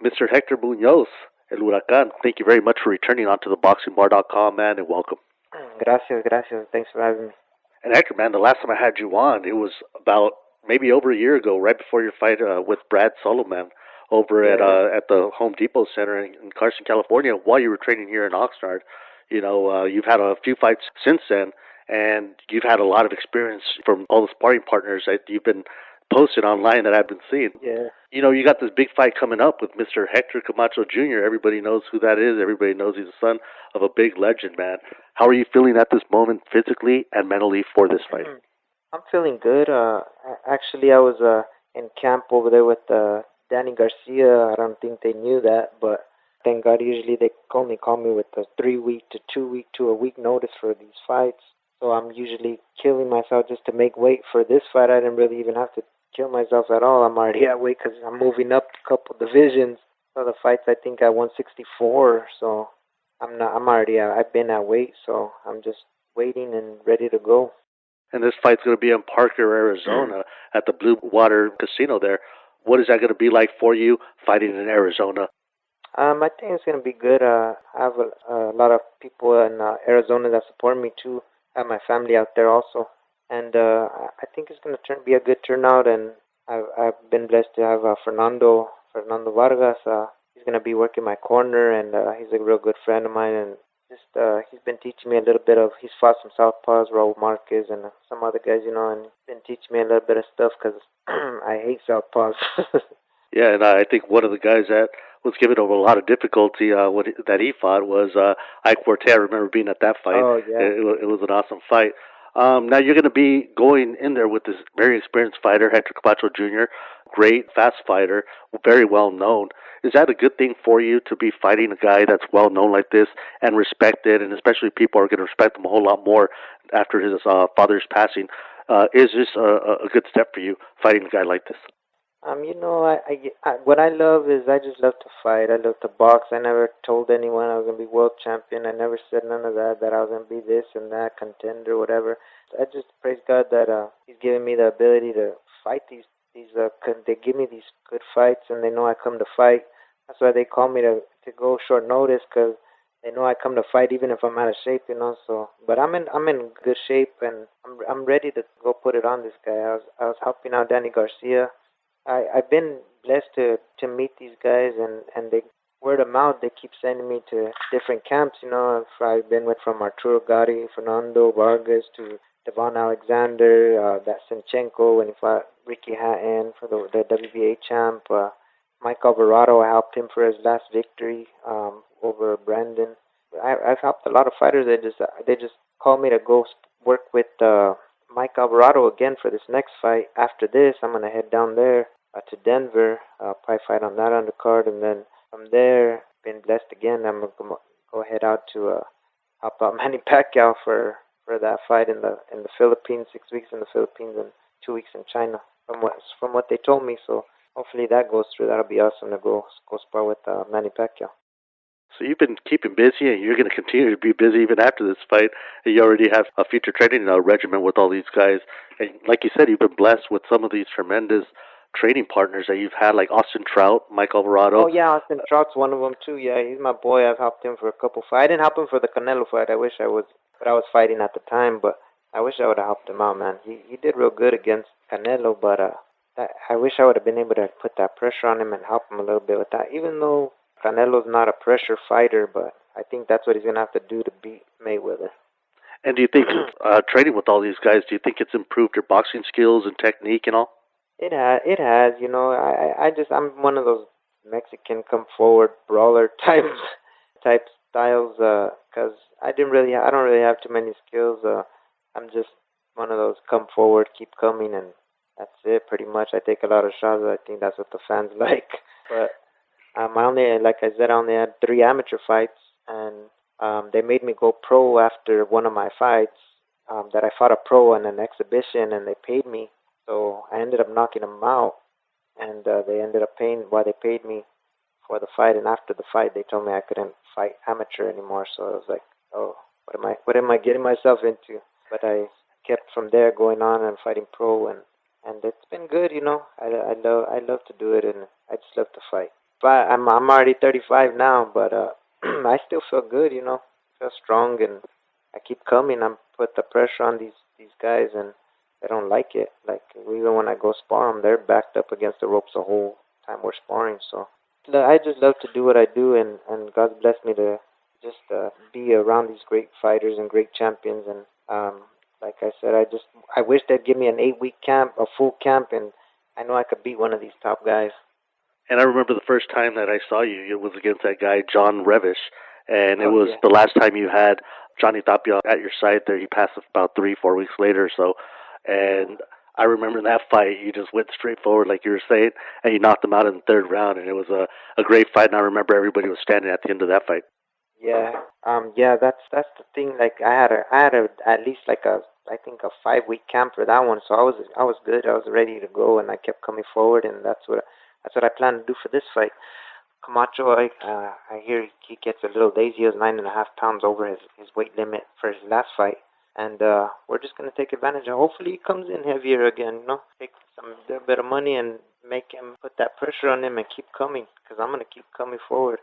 Mr. Hector Munoz, El Huracan. Thank you very much for returning onto the BoxingBar.com, man, and welcome. Gracias, gracias. Thanks for having me. And Hector, man, the last time I had you on, it was about maybe over a year ago, right before your fight with Brad Soloman over Yeah. at the Home Depot Center in Carson, California, while you were training here in Oxnard. You've had a few fights since then, and you've had a lot of experience from all the sparring partners that you've been posted online that I've been seeing. Yeah. You got this big fight coming up with Mr. Hector Camacho Jr. Everybody knows who that is. Everybody knows he's the son of a big legend, man. How are you feeling at this moment, physically and mentally, for this fight? I'm feeling good. Actually, I was in camp over there with Danny Garcia. I don't think they knew that, but thank God, usually they only call me with a 3 week to 2 week to a week notice for these fights. So I'm usually killing myself just to make weight for this fight. I didn't really even have to kill myself at all. I'm already at weight because I'm moving up a couple divisions. So the fights, I think, at 164. So I'm not. I'm already. I've been at weight, so I'm just waiting and ready to go. And this fight's going to be in Parker, Arizona, at the Blue Water Casino there. What is that going to be like for you fighting in Arizona? I think it's gonna be good. I have a lot of people in Arizona that support me too. I have my family out there also, and I think it's gonna be a good turnout. And I've been blessed to have Fernando Vargas. He's gonna be working my corner, and he's a real good friend of mine. And just he's been teaching me a little bit of. He's fought some southpaws, Raul Marquez, and some other guys, and he's been teaching me a little bit of stuff because I hate southpaws. Yeah, and I think one of the guys that was giving him a lot of difficulty that he fought was Ike Forte. I remember being at that fight. Oh yeah. It was an awesome fight. Now you're going to be going in there with this very experienced fighter, Hector Camacho Jr., great, fast fighter, very well known. Is that a good thing for you to be fighting a guy that's well known like this and respected, and especially people are going to respect him a whole lot more after his father's passing? Is this a good step for you, fighting a guy like this? What I love is I just love to fight. I love to box. I never told anyone I was gonna be world champion. I never said none of that. That I was gonna be this and that contender, whatever. I just praise God that He's giving me the ability to fight they give me these good fights, and they know I come to fight. That's why they call me to go short notice because they know I come to fight even if I'm out of shape. So, but I'm in good shape, and I'm ready to go put it on this guy. I was helping out Danny Garcia. I've been blessed to meet these guys, and they word of mouth they keep sending me to different camps. I've been with from Arturo Gatti, Fernando Vargas to Devon Alexander, that Sinchenko when he fought Ricky Hatton for the WBA champ. Mike Alvarado, I helped him for his last victory over Brandon. I've helped a lot of fighters. They just call me to go work with Mike Alvarado again for this next fight. After this, I'm gonna head down there to Denver, probably fight on that undercard, and then from there, been blessed again. I'm gonna go head out to help out Manny Pacquiao for that fight in the Philippines, 6 weeks in the Philippines and 2 weeks in China. From what they told me, so hopefully that goes through. That'll be awesome to go spar with Manny Pacquiao. So you've been keeping busy, and you're going to continue to be busy even after this fight. You already have a future training regimen with all these guys, and like you said, you've been blessed with some of these tremendous training partners that you've had, like Austin Trout, Mike Oh Alvarado. yeah, Austin Trout's one of them too. Yeah, he's my boy. I've helped him for a couple fights. I didn't help him for the Canelo fight. I wish I was, but I was fighting at the time. But I wish I would have helped him out, man. He did real good against Canelo, but I wish I would have been able to put that pressure on him and help him a little bit with that. Even though Canelo's not a pressure fighter, but I think that's what he's gonna have to do to beat Mayweather. And do you think training with all these guys? Do you think it's improved your boxing skills and technique and all? It has. I'm one of those Mexican come forward brawler type styles. Cause I don't really have too many skills. I'm just one of those come forward, keep coming, and that's it. Pretty much, I take a lot of shots. I think that's what the fans like. But like I said, I only had 3 amateur fights, and they made me go pro after one of my fights. That I fought a pro in an exhibition, and they paid me. So I ended up knocking them out, and they ended up paying. Well, they paid me for the fight, and after the fight, they told me I couldn't fight amateur anymore. So I was like, oh, what am I getting myself into? But I kept from there going on and fighting pro, and it's been good. I love to do it, and I just love to fight. but I'm already 35 now, but I still feel good, feel strong, and I keep coming. I'm put the pressure on these guys, and they don't like it. Like even when I go spar them, they're backed up against the ropes the whole time we're sparring. So I just love to do what I do, and God's blessed me to just be around these great fighters and great champions. And like I said, I wish they'd give me an 8-week camp, a full camp, and I know I could beat one of these top guys. And I remember the first time that I saw you, it was against that guy, John Revish. And it Oh was yeah, the last time you had Johnny Tapia at your side there. He passed about 3, 4 weeks later or so. And I remember in that fight, you just went straight forward, like you were saying, and you knocked him out in the third round. And it was a great fight. And I remember everybody was standing at the end of that fight. yeah, yeah. That's the thing. Like I had a at least like a I think a 5-week camp for that one. So I was good. I was ready to go, and I kept coming forward, and that's what I plan to do for this fight. Camacho, I hear he gets a little lazy. He was 9.5 pounds over his weight limit for his last fight, and we're just gonna take advantage. And hopefully, he comes in heavier again. Take some little bit of money and make him put that pressure on him and keep coming. Because I'm gonna keep coming forward.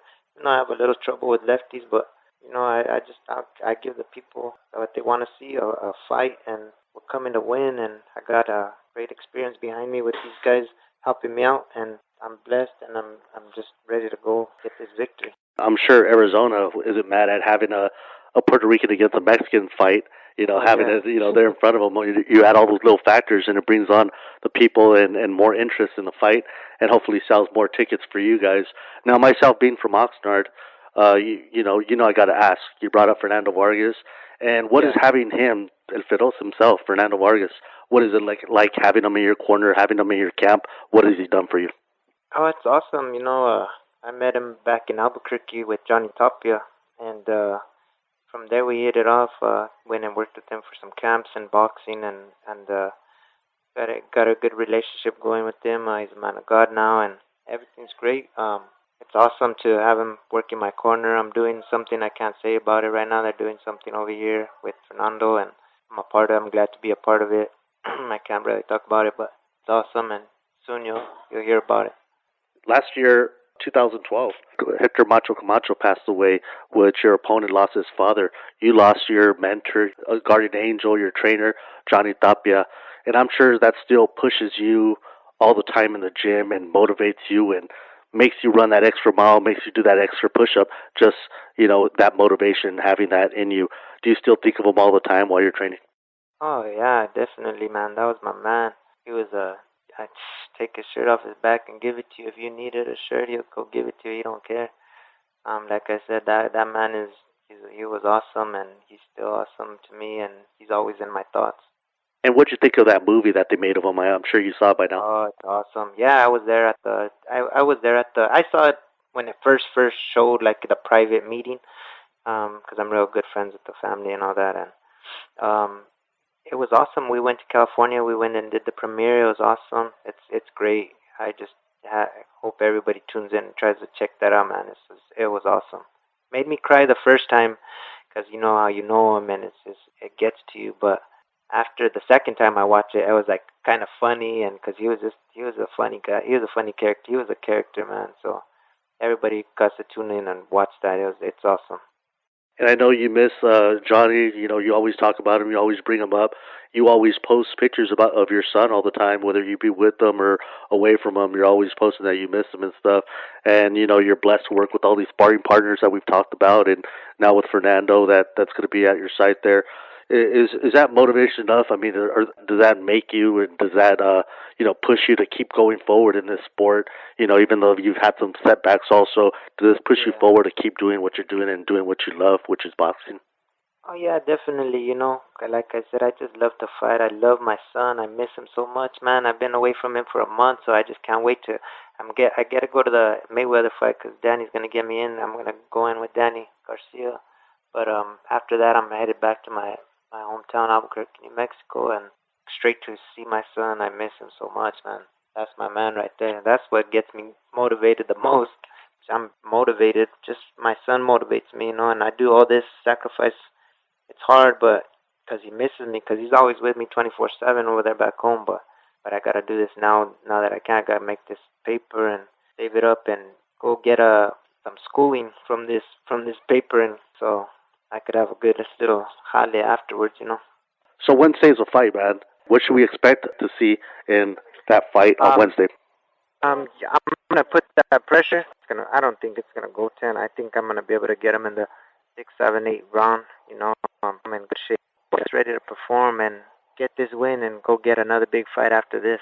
I have a little trouble with lefties, but I give the people what they want to see, a fight, and we're coming to win. And I got a great experience behind me with these guys helping me out, and I'm blessed, and I'm just ready to go get this victory. I'm sure Arizona isn't mad at having a Puerto Rican against a Mexican fight. Oh Having yeah, it, there in front of them. You add all those little factors, and it brings on the people and more interest in the fight, and hopefully sells more tickets for you guys. Now, myself being from Oxnard, I got to ask. You brought up Fernando Vargas, and what is yeah. having him, El Feroz himself, Fernando Vargas? What is it like having him in your corner, having him in your camp? What has he done for you? Oh, it's awesome. I met him back in Albuquerque with Johnny Tapia, and from there we hit it off. Went and worked with him for some camps and boxing, and got a good relationship going with him. He's a man of God now, and everything's great. It's awesome to have him work in my corner. I'm doing something I can't say about it right now. They're doing something over here with Fernando, and I'm glad to be a part of it. I can't really talk about it, but it's awesome, and soon you'll hear about it. Last year, 2012, Hector Macho Camacho passed away, which your opponent lost his father. You lost your mentor, a guardian angel, your trainer, Johnny Tapia. And I'm sure that still pushes you all the time in the gym and motivates you and makes you run that extra mile, makes you do that extra push up. Just, that motivation, having that in you. Do you still think of him all the time while you're training? Oh yeah, definitely, man. That was my man. He was I'd take his shirt off his back and give it to you. If you needed a shirt, he'll go give it to you. He don't care. Like I said, that man he was awesome, and he's still awesome to me, and he's always in my thoughts. And what'd you think of that movie that they made of him? I'm sure you saw it by now. Oh, it's awesome. Yeah, I was there at the. I was there at the. I saw it when it first showed, like the private meeting. Because I'm real good friends with the family and all that, and um, it was awesome. We went to California. We went and did the premiere. It was awesome. It's great. I just hope everybody tunes in and tries to check that out, man. It was awesome. Made me cry the first time because you know how you know him, and it gets to you. But after the second time I watched it, it was like kind of funny, and because he was a funny guy. He was a funny character. He was a character, man. So everybody got to tune in and watch that. It's awesome. And I know you miss Johnny. You always talk about him. You always bring him up. You always post pictures of your son all the time, whether you be with them or away from him. You're always posting that you miss him and stuff. And you're blessed to work with all these sparring partners that we've talked about, and now with Fernando, that's going to be at your site there. Is that motivation enough? I mean, or does that make you, and does that push you to keep going forward in this sport? Even though you've had some setbacks, also does this push you Yeah. forward to keep doing what you're doing and doing what you love, which is boxing? Oh yeah, definitely. Like I said, I just love to fight. I love my son. I miss him so much, man. I've been away from him for a month, so I just can't wait to. I gotta go to the Mayweather fight because Danny's gonna get me in. I'm gonna go in with Danny Garcia, but after that, I'm headed back to my hometown, Albuquerque, New Mexico, and straight to see my son. I miss him so much, man. That's my man right there. That's what gets me motivated the most. I'm motivated. Just my son motivates me, and I do all this sacrifice. It's hard, but because he misses me, because he's always with me 24/7 over there back home. But I gotta do this now. Now that I can't, I gotta make this paper and save it up and go get some schooling from this paper, and so I could have a good little jale afterwards, you know. So Wednesday's a fight, man. What should we expect to see in that fight on Um, Wednesday? yeah, I'm gonna put that pressure. I don't think it's gonna go 10. I think I'm gonna be able to get him in the 6, 7, 8 round. You know, I'm in good shape, just ready to perform and get this win and go get another big fight after this.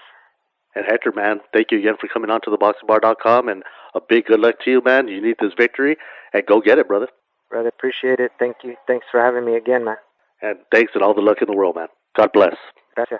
And Hector, man, thank you again for coming on to theboxingbar.com, and a big good luck to you, man. You need this victory, and go get it, brother. Brother, appreciate it. Thank you. Thanks for having me again, man. And thanks and all the luck in the world, man. God bless. Gracias.